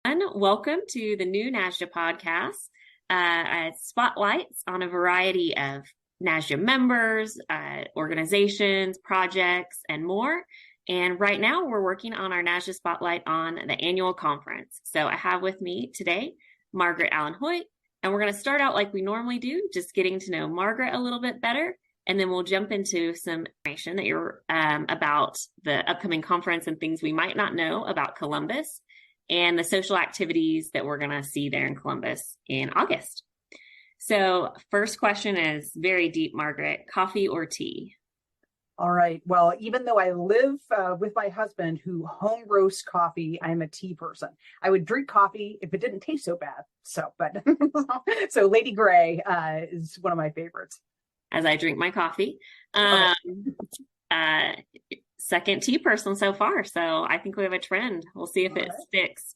Welcome to the new NASJE podcast. Spotlights on a variety of NASJE members, organizations, projects, and more. And right now we're working on our NASJE Spotlight on the annual conference. So I have with me today Margaret Allen-Hoyt, and we're going to start out like we normally do, just getting to know Margaret a little bit better. And then we'll jump into some information that you're about the upcoming conference and things we might not know about Columbus and the social activities that we're going to see there in Columbus in August. So first question is very deep, Margaret, coffee or tea? All right. Well, even though I live with my husband who home roasts coffee, I'm a tea person. I would drink coffee if it didn't taste so bad. So Lady Grey is one of my favorites. As I drink my coffee. Okay. Second tea person so far. So I think we have a trend. We'll see if it sticks.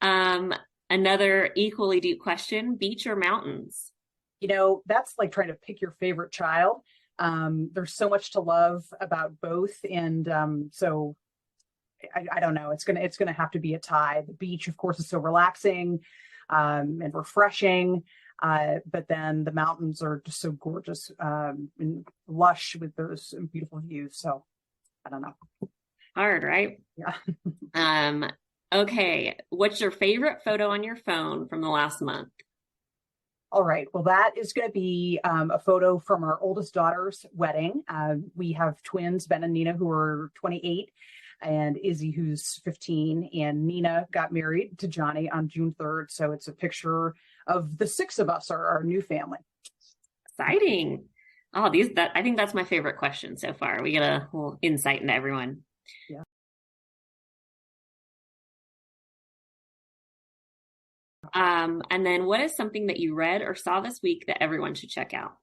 Another equally deep question, beach or mountains? That's like trying to pick your favorite child. There's so much to love about both. And so I don't know. It's gonna have to be a tie. The beach, of course, is so relaxing and refreshing. But then the mountains are just so gorgeous and lush with those beautiful views. So I don't know. Hard, right? Yeah. Okay. What's your favorite photo on your phone from the last month? All right. Well, that is going to be a photo from our oldest daughter's wedding. We have twins, Ben and Nina, who are 28, and Izzy, who's 15. And Nina got married to Johnny on June 3rd. So it's a picture of the six of us, our new family. Exciting. Oh, I think that's my favorite question so far. We get a little insight into everyone. Yeah. And then what is something that you read or saw this week that everyone should check out?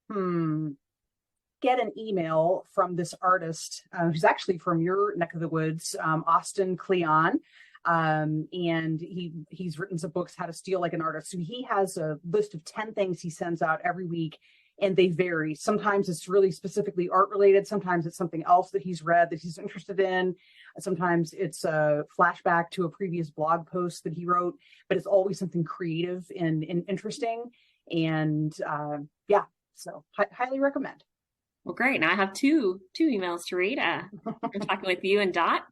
Get an email from this artist who's actually from your neck of the woods, Austin Kleon. And he's written some books, How to Steal Like an Artist. So he has a list of 10 things he sends out every week, and they vary. Sometimes it's really specifically art related. Sometimes it's something else that he's read that he's interested in. Sometimes it's a flashback to a previous blog post that he wrote, but it's always something creative and interesting. And so highly recommend. Well, great. Now I have two emails to read. I'm talking with you and Dot.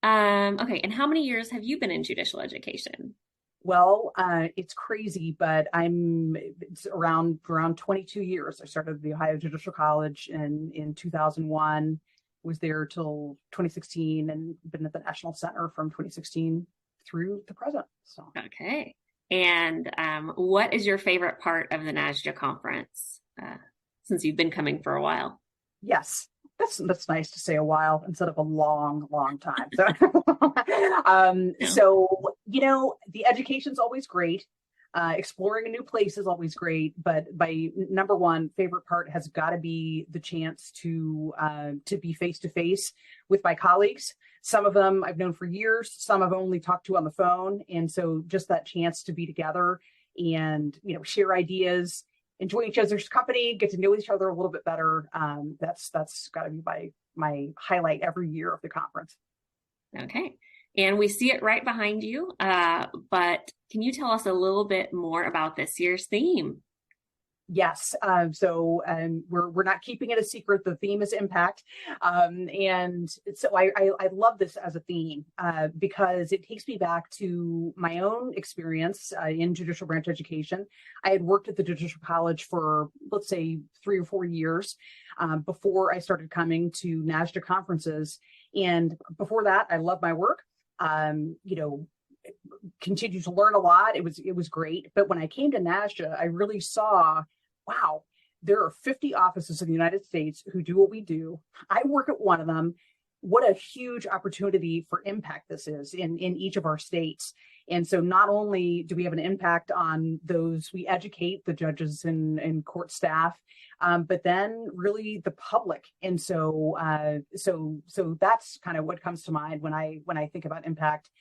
Okay. And how many years have you been in judicial education? Well, it's crazy, but it's around 22 years. I started the Ohio Judicial College in 2001, was there till 2016, and been at the National Center from 2016 through the present. So okay. And what is your favorite part of the NASJE conference since you've been coming for a while? Yes. That's nice to say a while instead of a long time. So, the education's always great. Exploring a new place is always great, but my number one favorite part has got to be the chance to be face to face with my colleagues. Some of them I've known for years, some I've only talked to on the phone. And so just that chance to be together and, share ideas, enjoy each other's company, get to know each other a little bit better. That's got to be my highlight every year of the conference. Okay. And we see it right behind you. But can you tell us a little bit more about this year's theme? Yes. So we're not keeping it a secret. The theme is impact. And so I love this as a theme because it takes me back to my own experience in judicial branch education. I had worked at the Judicial College for, let's say, 3 or 4 years before I started coming to NASJE conferences. And before that, I loved my work. Continued to learn a lot. It was great. But when I came to NASJE, I really saw, wow, there are 50 offices in the United States who do what we do. I work at one of them. What a huge opportunity for impact this is in each of our states. And so not only do we have an impact on those we educate, the judges and court staff, but then really the public. And so that's kind of what comes to mind when I think about impact.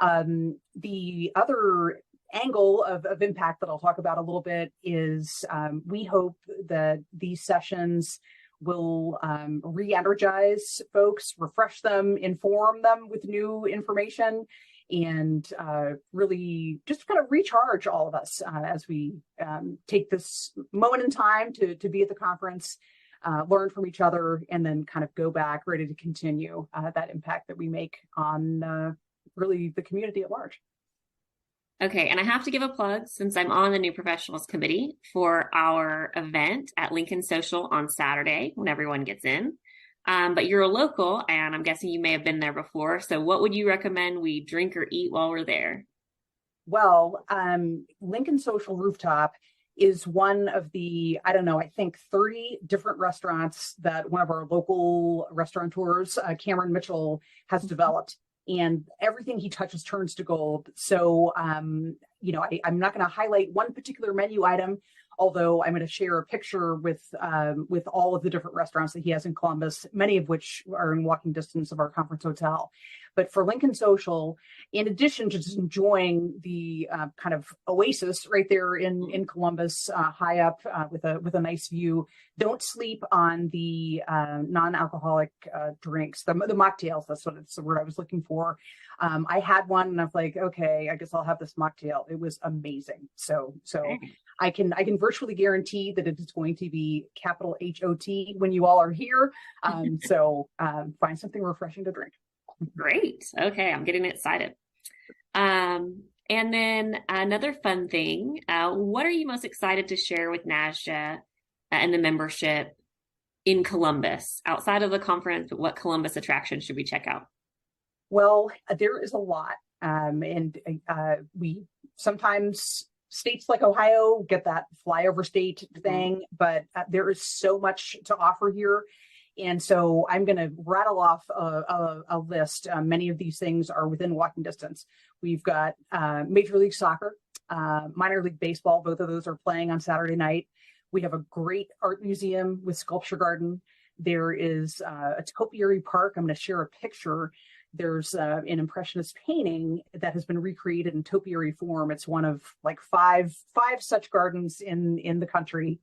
The other angle of impact that I'll talk about a little bit is we hope that these sessions will re-energize folks, refresh them, inform them with new information, and really just kind of recharge all of us as we take this moment in time to be at the conference, learn from each other, and then kind of go back ready to continue that impact that we make on really the community at large. Okay, and I have to give a plug since I'm on the New Professionals Committee for our event at Lincoln Social on Saturday when everyone gets in. But you're a local, and I'm guessing you may have been there before. So what would you recommend we drink or eat while we're there? Well, Lincoln Social Rooftop is one of the, I don't know, I think 30 different restaurants that one of our local restaurateurs, Cameron Mitchell, has developed. And everything he touches turns to gold. So, I'm not going to highlight one particular menu item, although I'm going to share a picture with all of the different restaurants that he has in Columbus, many of which are in walking distance of our conference hotel. But for Lincoln Social, in addition to just enjoying the kind of oasis right there in Columbus, high up with a nice view, don't sleep on the non-alcoholic drinks, the mocktails. That's the word I was looking for. I had one, and I was like, okay, I guess I'll have this mocktail. It was amazing. So I can virtually guarantee that it is going to be capital HOT when you all are here. So find something refreshing to drink. Great. Okay, I'm getting excited. And then another fun thing, what are you most excited to share with NASJE and the membership in Columbus? Outside of the conference, what Columbus attractions should we check out? Well, there is a lot. And we sometimes, states like Ohio get that flyover state thing, but there is so much to offer here. And so I'm going to rattle off a list. Many of these things are within walking distance. We've got Major League Soccer, Minor League Baseball. Both of those are playing on Saturday night. We have a great art museum with Sculpture Garden. There is a topiary park. I'm going to share a picture. There's an impressionist painting that has been recreated in topiary form. It's one of like five such gardens in the country.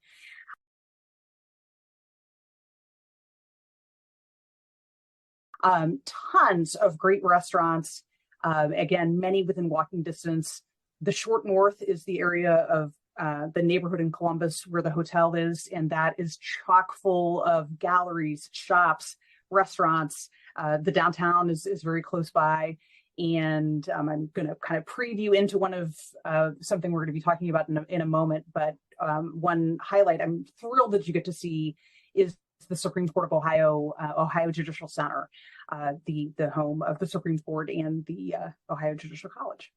Tons of great restaurants. Again, many within walking distance. The Short North is the area of the neighborhood in Columbus where the hotel is, and that is chock full of galleries, shops, restaurants. The downtown is very close by, and I'm going to kind of preview into one of something we're going to be talking about in a moment. But one highlight I'm thrilled that you get to see is the Supreme Court of Ohio Judicial Center, the home of the Supreme Court and the Ohio Judicial College.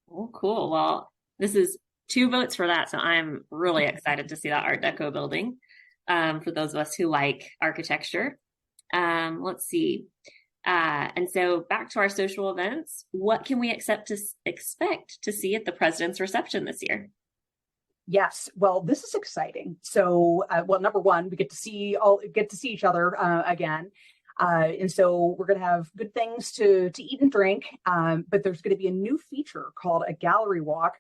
Oh, cool. Well, this is 2 votes for that, so I'm really excited to see that Art Deco building. For those of us who like architecture. Let's see. And so back to our social events. What can we expect to see at the President's reception this year? Yes, well, this is exciting. So, number one, we get to see each other again, and so we're going to have good things to eat and drink. But there's going to be a new feature called a gallery walk,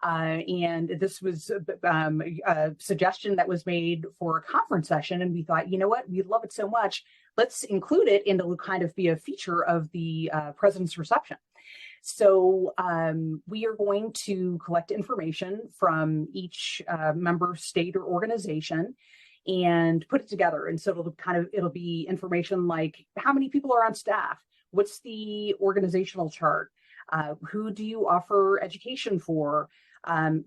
and this was a suggestion that was made for a conference session, and we thought, you know what, we love it so much, let's include it, and it'll kind of be a feature of the President's reception. So we are going to collect information from each member state or organization and put it together. And so it'll be information like how many people are on staff, what's the organizational chart, who do you offer education for, kind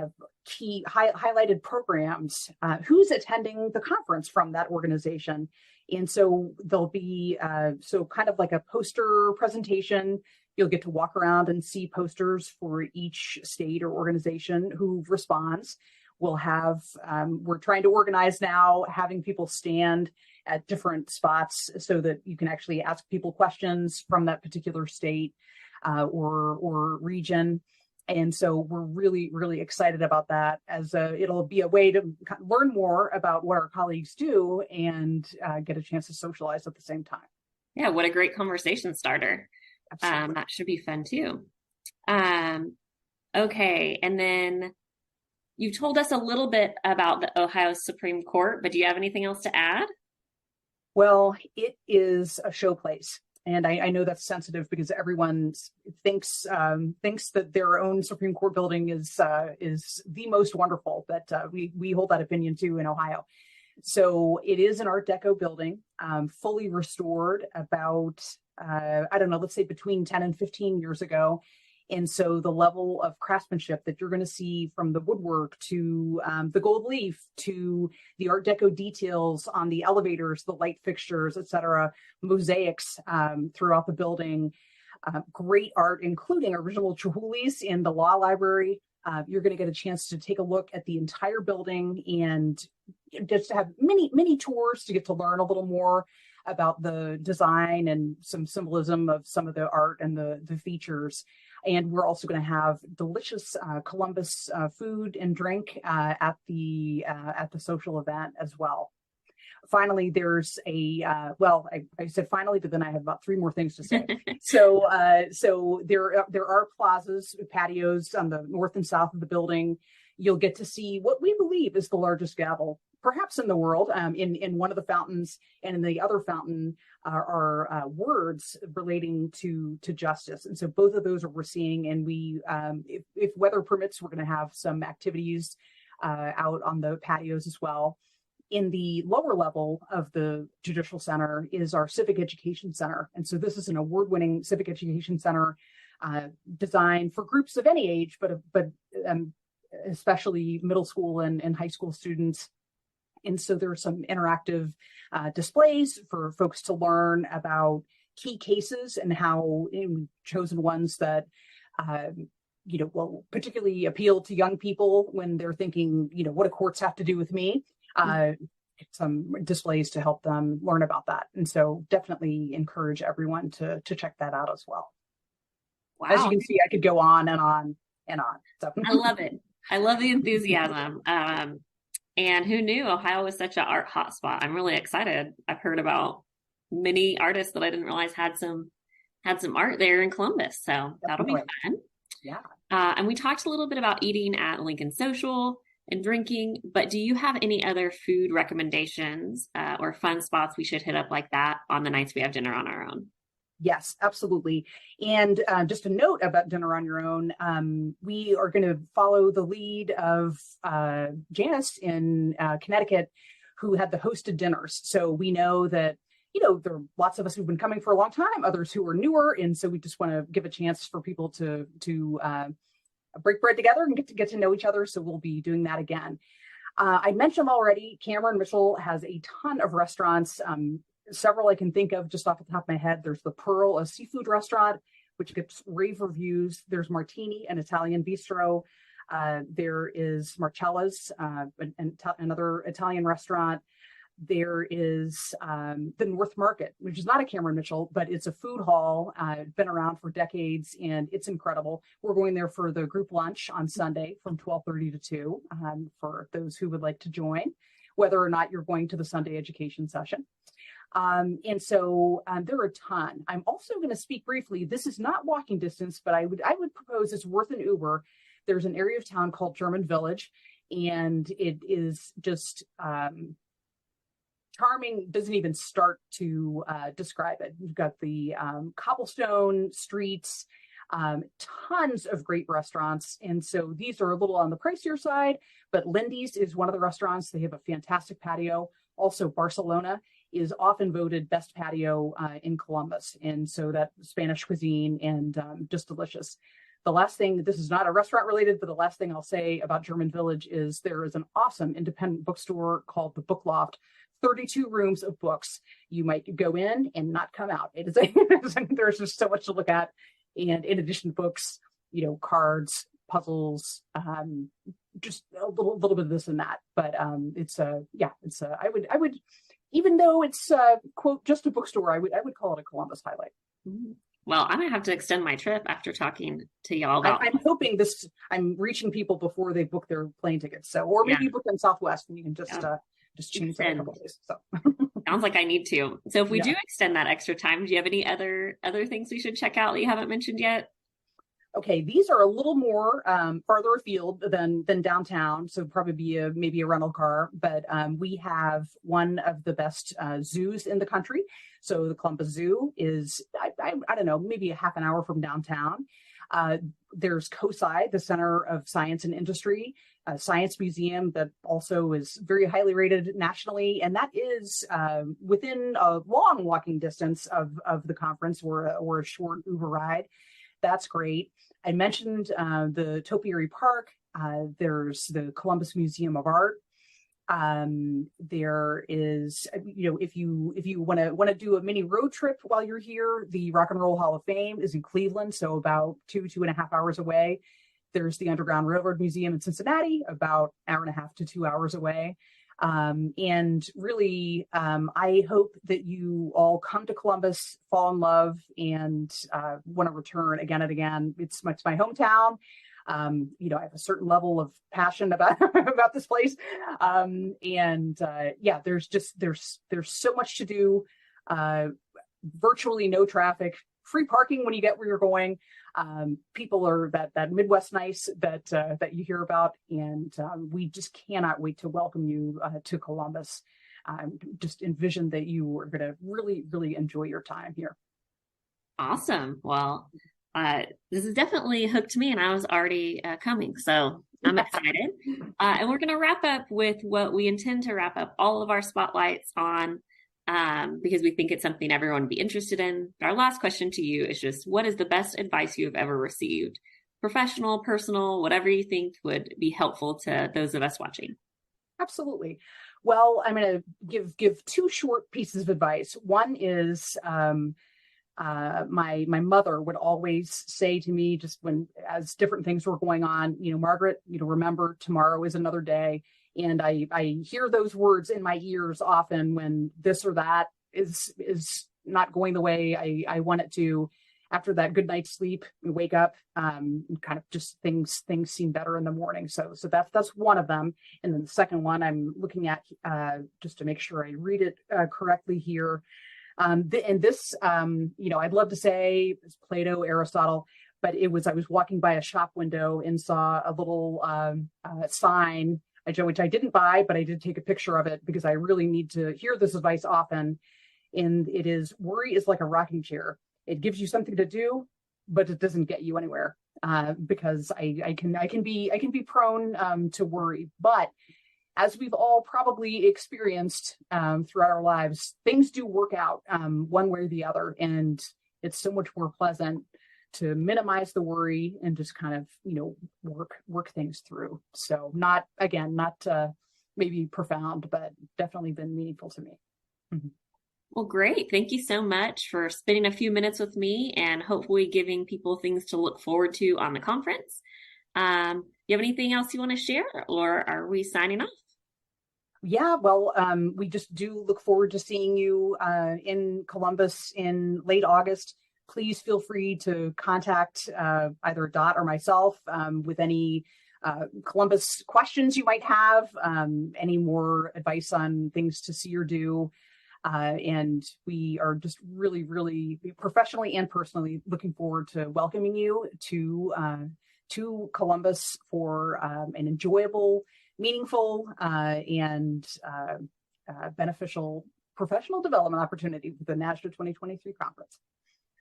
of key highlighted programs, who's attending the conference from that organization. And so there'll be kind of like a poster presentation. You'll get to walk around and see posters for each state or organization who responds. We'll have, we're trying to organize now, having people stand at different spots so that you can actually ask people questions from that particular state or region. And so we're really, really excited about that, as it'll be a way to learn more about what our colleagues do and get a chance to socialize at the same time. Yeah, what a great conversation starter. That should be fun too. Okay, and then you told us a little bit about the Ohio Supreme Court, but do you have anything else to add? Well, it is a show place. And I know that's sensitive because everyone thinks that their own Supreme Court building is the most wonderful. But we hold that opinion too in Ohio. So it is an Art Deco building, fully restored about I don't know, let's say between 10 and 15 years ago. And so the level of craftsmanship that you're going to see from the woodwork to the gold leaf to the Art Deco details on the elevators, the light fixtures, et cetera, mosaics throughout the building, great art, including original Chihulis in the law library. You're going to get a chance to take a look at the entire building and just to have mini tours to get to learn a little more about the design and some symbolism of some of the art and the features. And we're also going to have delicious Columbus food and drink at the social event as well. Finally, there's I said finally, but then I have about 3 more things to say. So there are plazas, patios on the north and south of the building. You'll get to see what we believe is the largest gavel, perhaps in the world. In one of the fountains, and in the other fountain are words relating to justice. And so both of those are we're seeing. And we, if weather permits, we're going to have some activities out on the patios as well. In the lower level of the Judicial Center is our Civic Education Center. And so this is an award-winning civic education center designed for groups of any age, but especially middle school and high school students. And so there are some interactive displays for folks to learn about key cases and how we've chosen ones that will particularly appeal to young people when they're thinking, what do courts have to do with me? Some displays to help them learn about that. And so definitely encourage everyone to check that out as well. Wow. As you can see, I could go on and on and on. So. I love it. I love the enthusiasm. And who knew Ohio was such an art hotspot? I'm really excited. I've heard about many artists that I didn't realize had some art there in Columbus. So that'll be fun. Yeah. And we talked a little bit about eating at Lincoln Social and drinking, but do you have any other food recommendations or fun spots we should hit up like that on the nights we have dinner on our own? Yes, absolutely. And just a note about dinner on your own, we are going to follow the lead of Janice in Connecticut, who had the hosted dinners. So we know that, there are lots of us who've been coming for a long time, others who are newer. And so we just want to give a chance for people to break bread together and get to know each other. So we'll be doing that again. I mentioned already, Cameron Mitchell has a ton of restaurants. Several I can think of just off the top of my head. There's the Pearl, a seafood restaurant, which gets rave reviews. There's Martini, an Italian bistro. There is Marcella's, another Italian restaurant. There is the North Market, which is not a Cameron Mitchell, but it's a food hall, been around for decades, and it's incredible. We're going there for the group lunch on Sunday from 12:30 to 2 for those who would like to join, whether or not you're going to the Sunday education session. And so there are a ton. I'm also going to speak briefly. This is not walking distance, but I would propose it's worth an Uber. There's an area of town called German Village, and it is just charming. Doesn't even start to describe it. You've got the cobblestone streets, tons of great restaurants. And so these are a little on the pricier side, but Lindy's is one of the restaurants. They have a fantastic patio. Also, Barcelona is often voted best patio in Columbus. And so that Spanish cuisine and just delicious. The last thing, this is not a restaurant related, but the last thing I'll say about German Village is there is an awesome independent bookstore called the Book Loft, 32 rooms of books. You might go in and not come out. It is there's just so much to look at. And in addition to books, cards, puzzles, just a little bit of this and that. But I would, even though it's quote just a bookstore, I would call it a Columbus highlight. Well, I might have to extend my trip after talking to y'all about. I'm hoping I'm reaching people before they book their plane tickets. So, or maybe book them Southwest, and you can just change that in a couple days. So sounds like I need to. So if we do extend that extra time, do you have any other things we should check out that you haven't mentioned yet? Okay, these are a little more farther afield than downtown, so probably be maybe a rental car. But we have one of the best zoos in the country. So the Columbus Zoo is I don't know, maybe a half an hour from downtown. Uh, there's COSI, the Center of Science and Industry, a science museum that also is very highly rated nationally, and that is within a long walking distance of the conference, or a short Uber ride. That's great. I mentioned the Topiary Park. There's the Columbus Museum of Art. There is, if you want to do a mini road trip while you're here, the Rock and Roll Hall of Fame is in Cleveland, so about 2.5 hours away. There's the Underground Railroad Museum in Cincinnati, about 1.5 to 2 hours away. And really, I hope that you all come to Columbus, fall in love, and want to return again and again. It's my hometown. I have a certain level of passion about about this place. Yeah, there's so much to do. Virtually no traffic, free parking when you get where you're going. People are that Midwest nice that you hear about, and we just cannot wait to welcome you to Columbus. Just envision that you are going to really, really enjoy your time here. Awesome. Well, this has definitely hooked me, and I was already coming, so I'm excited. And we're going to wrap up with what we intend to wrap up all of our spotlights on, because we think it's something everyone would be interested in. Our last question to you is just, what is the best advice you have ever received? Professional, personal, whatever you think would be helpful to those of us watching. Absolutely. Well, I'm going to give two short pieces of advice. One is my mother would always say to me, just as different things were going on, Margaret, remember, tomorrow is another day. And I hear those words in my ears often when this or that is not going the way I want it to. After that good night's sleep, we wake up, kind of just things seem better in the morning. So that's one of them. And then the second one I'm looking at, just to make sure I read it correctly here. And this, I'd love to say it's Plato, Aristotle, but I was walking by a shop window and saw a little sign, which I didn't buy, but I did take a picture of it because I really need to hear this advice often. And it is, worry is like a rocking chair. It gives you something to do, but it doesn't get you anywhere. Because I can be prone to worry. But as we've all probably experienced throughout our lives, things do work out one way or the other, and it's so much more pleasant to minimize the worry and just kind of work things through. So not maybe profound, but definitely been meaningful to me. Mm-hmm. Well, great. Thank you so much for spending a few minutes with me and hopefully giving people things to look forward to on the conference. You have anything else you want to share, or are we signing off? Yeah, well, we just do look forward to seeing you in Columbus in late August. Please feel free to contact either Dot or myself with any Columbus questions you might have, any more advice on things to see or do. And we are just really, really professionally and personally looking forward to welcoming you to Columbus for an enjoyable, meaningful, and beneficial professional development opportunity with the NASJE 2023 conference.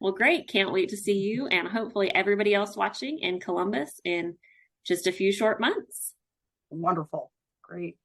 Well, great. Can't wait to see you and hopefully everybody else watching in Columbus in just a few short months. Wonderful. Great.